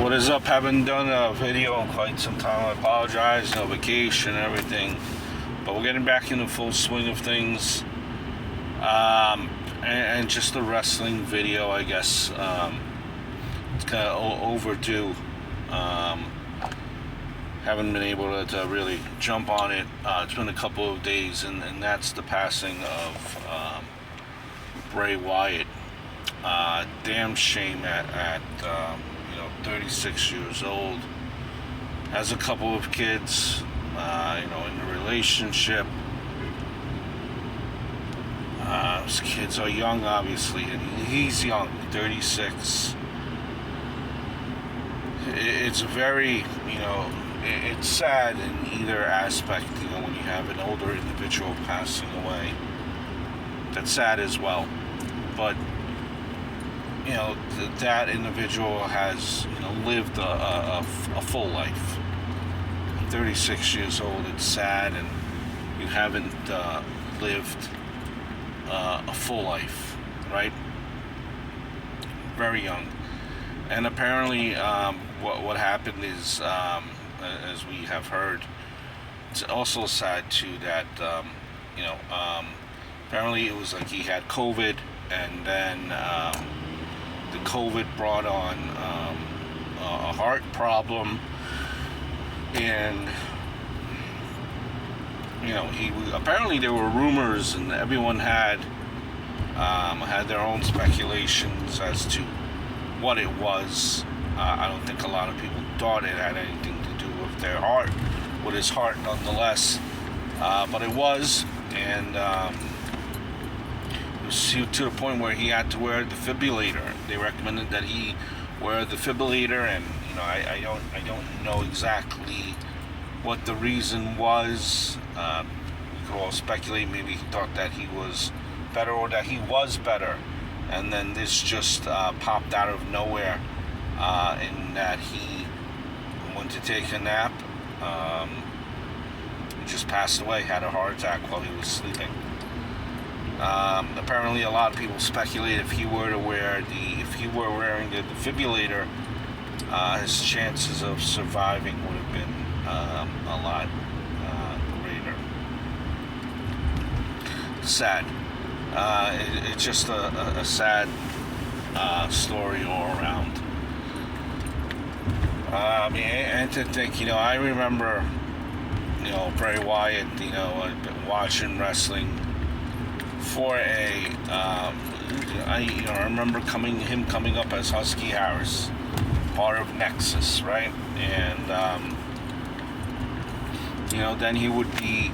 What is up? Haven't done a video in quite some time. I apologize, vacation and everything. But we're getting back in the full swing of things. And just a wrestling video, I guess. It's kind of overdue. Haven't been able to really jump on it. It's been a couple of days, and that's the passing of Bray Wyatt. Damn shame at 36 years old. Has a couple of kids, in a relationship. His kids are young, obviously, and he's young, 36. It's very, it's sad in either aspect, when you have an older individual passing away. That's sad as well. But, that individual has, lived a full life. 36 years old, it's sad, and you haven't lived a full life, right? Very young. And apparently, what happened is, as we have heard, it's also sad too that, apparently it was like he had COVID, and then the COVID brought on a heart problem, and apparently there were rumors, and everyone had their own speculations as to what it was. I don't think a lot of people thought it had anything to do with their heart, with his heart nonetheless, but it was, and it was to the point where he had to wear a defibrillator. They recommended that he wear a defibrillator, and I don't know exactly what the reason was. We could all speculate. Maybe he thought that he was better, or that he was better, and then this just popped out of nowhere, in that he went to take a nap. He just passed away, had a heart attack while he was sleeping. Apparently, a lot of people speculate if he were wearing the defibrillator, his chances of surviving would have been a lot greater. Sad. It's just a sad story all around. And to think, I remember, Bray Wyatt, I've been watching wrestling for I remember him coming up as Husky Harris, part of Nexus, right? And, then he would be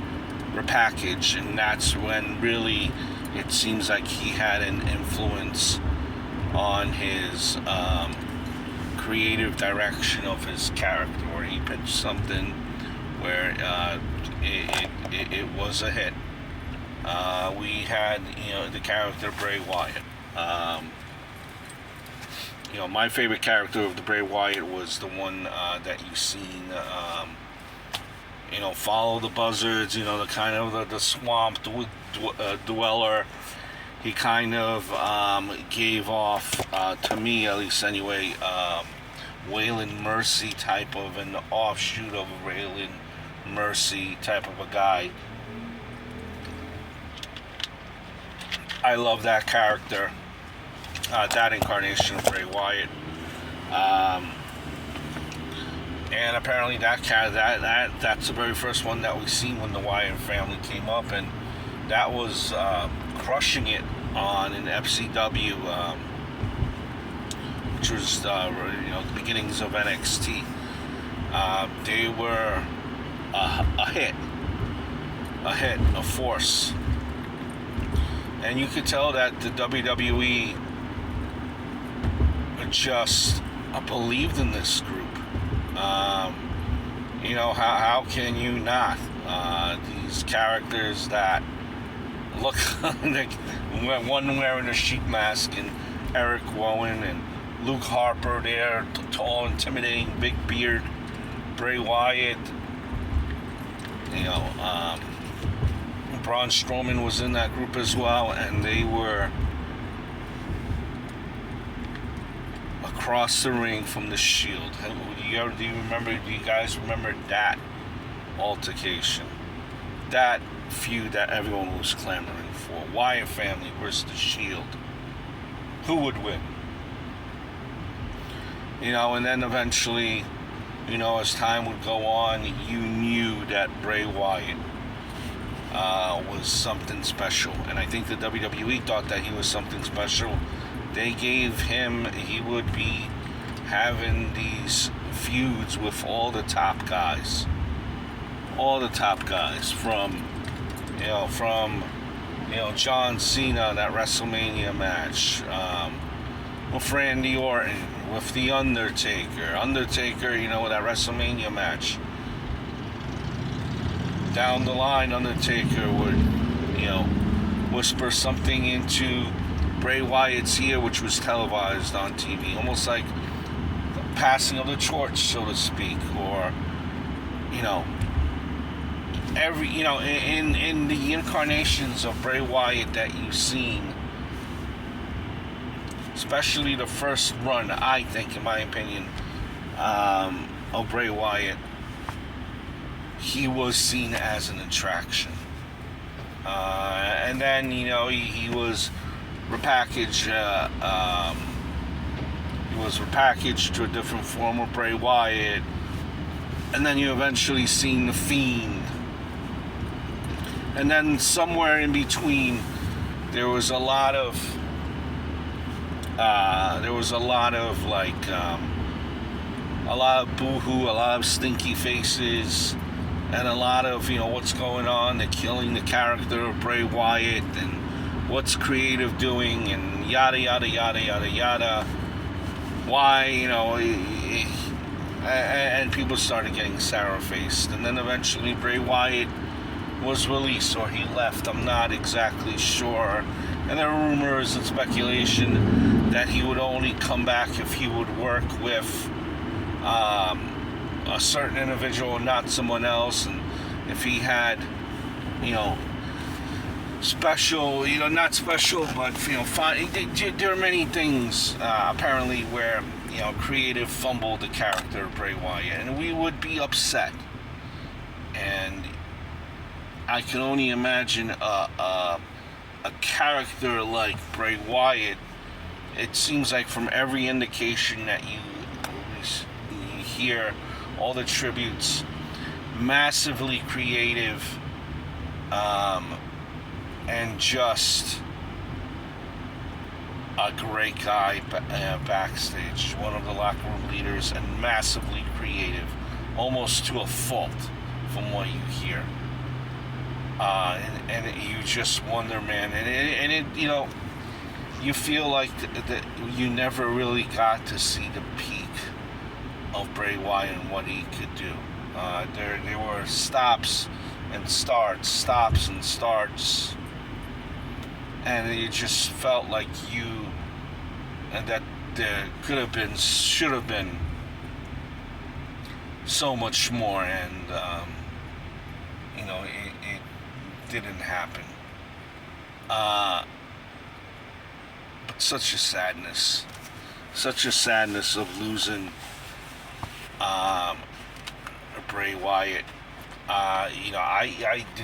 repackaged, and that's when really it seems like he had an influence on his creative direction of his character, where he pitched something where it was a hit. We had, the character Bray Wyatt. My favorite character of the Bray Wyatt was the one that you've seen, Follow the Buzzards, the kind of the swamp dweller. He kind of gave off, to me at least anyway, Waylon Mercy type of an offshoot of Waylon Mercy type of a guy. I love that character, that incarnation of Bray Wyatt, and apparently that's the very first one that we seen when the Wyatt family came up, and that was crushing it on an FCW, which was the beginnings of NXT. They were a hit, a force. And you could tell that the WWE just believed in this group. How can you not? These characters that look like one wearing a sheep mask, and Eric Rowan and Luke Harper there, tall, intimidating, big beard. Bray Wyatt, Braun Strowman was in that group as well, and they were a across the ring from the Shield. Do you guys remember that altercation? That feud that everyone was clamoring for. Wyatt family versus the Shield. Who would win? And then eventually, as time would go on, you knew that Bray Wyatt was something special. And I think the WWE thought that he was something special. They gave him, he would be having these feuds with all the top guys. All the top guys from John Cena, that WrestleMania match, with Randy Orton, with The Undertaker, that WrestleMania match. Down the line, Undertaker would, whisper something into Bray Wyatt's ear, which was televised on TV, almost like the passing of the torch, so to speak, or, in the incarnations of Bray Wyatt that you've seen, especially the first run, I think, in my opinion, of Bray Wyatt, he was seen as an attraction. And then, he was repackaged. He was repackaged to a different form of Bray Wyatt. And then you eventually seen The Fiend. And then somewhere in between, there was a lot of boo-hoo, a lot of stinky faces, and a lot of, what's going on. They're killing the character of Bray Wyatt, and what's creative doing, and yada, yada, yada, yada, yada. Why, and people started getting sour-faced. And then eventually Bray Wyatt was released, or he left. I'm not exactly sure. And there are rumors and speculation that he would only come back if he would work with a certain individual, not someone else, and if he had, special, not special, but fine. There are many things apparently where creative fumbled the character of Bray Wyatt, and we would be upset. And I can only imagine a character like Bray Wyatt. It seems like from every indication that you hear, all the tributes, massively creative, and just a great guy backstage, one of the locker room leaders, and massively creative, almost to a fault from what you hear. And you just wonder, man, and it you feel like that you never really got to see the peak of Bray Wyatt and what he could do. There were stops and starts, and it just felt like that there could have been, should have been so much more, and it didn't happen. But such a sadness of losing Bray Wyatt.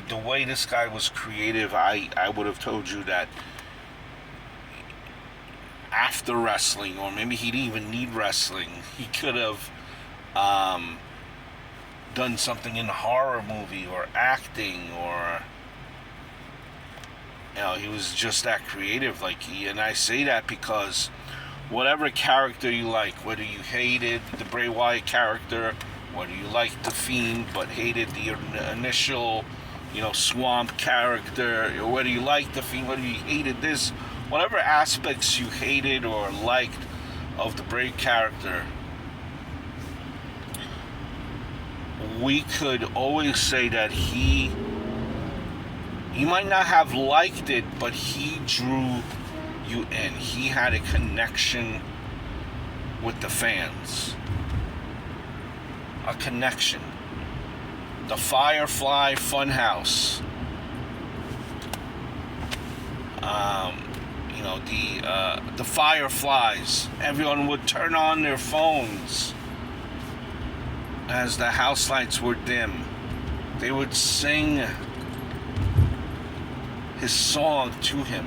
The way this guy was creative, I would have told you that after wrestling, or maybe he didn't even need wrestling, he could have done something in a horror movie or acting, or he was just that creative. And I say that because whatever character you like, whether you hated the Bray Wyatt character, whether you liked The Fiend but hated the initial, Swamp character, or whether you liked The Fiend, whether you hated this, whatever aspects you hated or liked of the Bray character, we could always say that you might not have liked it, but he drew you in. He had a connection with the fans. A connection. The Firefly Funhouse. the fireflies. Everyone would turn on their phones as the house lights were dim. They would sing his song to him,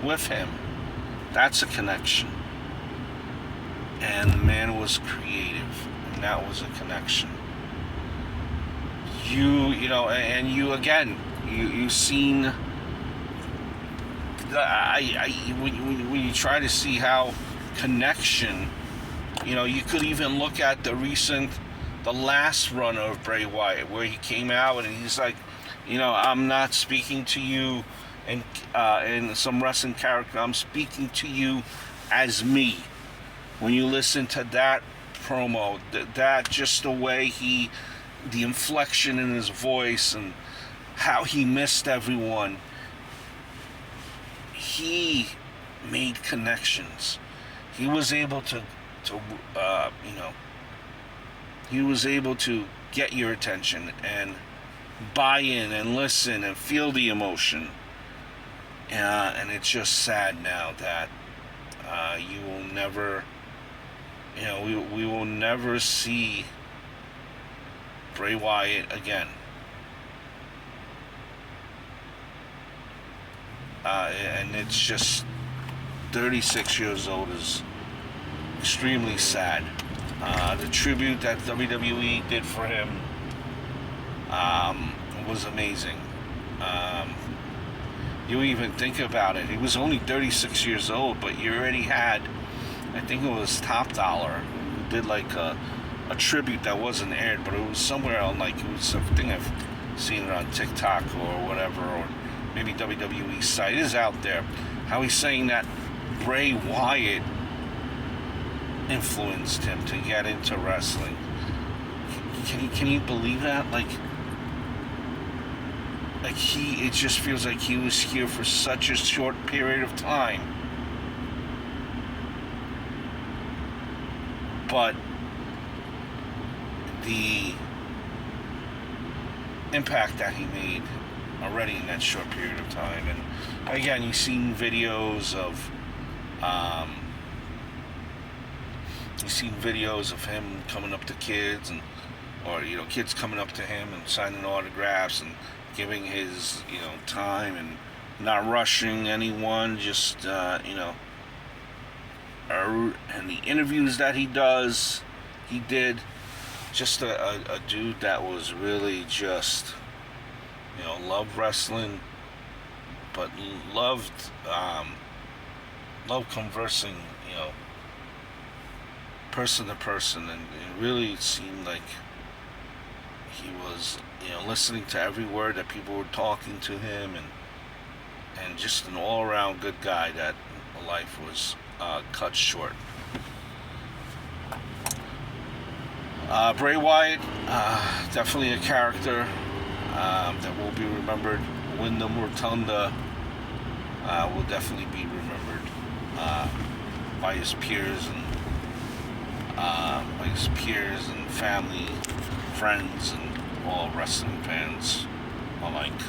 with him. That's a connection. And the man was creative, and that was a connection. And you again, you seen. When you try to see how connection, you could even look at the last run of Bray Wyatt, where he came out and he's like, I'm not speaking to you in some wrestling character. I'm speaking to you as me. When you listen to that promo, that just the way the inflection in his voice and how he missed everyone, he made connections. He was able to he was able to get your attention and buy in and listen and feel the emotion. And it's just sad now that you will never, we will never see Bray Wyatt again. And it's just 36 years old is extremely sad. The tribute that WWE did for him was amazing. You even think about it, he was only 36 years old, but you already had, I think it was Top Dollar, who did like a tribute that wasn't aired, but it was somewhere on, like, it was something I've seen it on TikTok or whatever, or maybe WWE site. It is out there, how he's saying that Bray Wyatt influenced him to get into wrestling. Can you believe that? It just feels like he was here for such a short period of time, but the impact that he made already in that short period of time. And again, you've seen videos of him coming up to kids, or kids coming up to him and signing autographs and giving his time and not rushing anyone, just and the interviews that he did, just a dude that was really just loved wrestling, but loved conversing, person to person, and it really seemed like he was listening to every word that people were talking to him, and just an all-around good guy that life was cut short. Bray Wyatt, definitely a character that will be remembered. Wyndham Rotunda will definitely be remembered by his peers and family, friends, and all wrestling fans alike.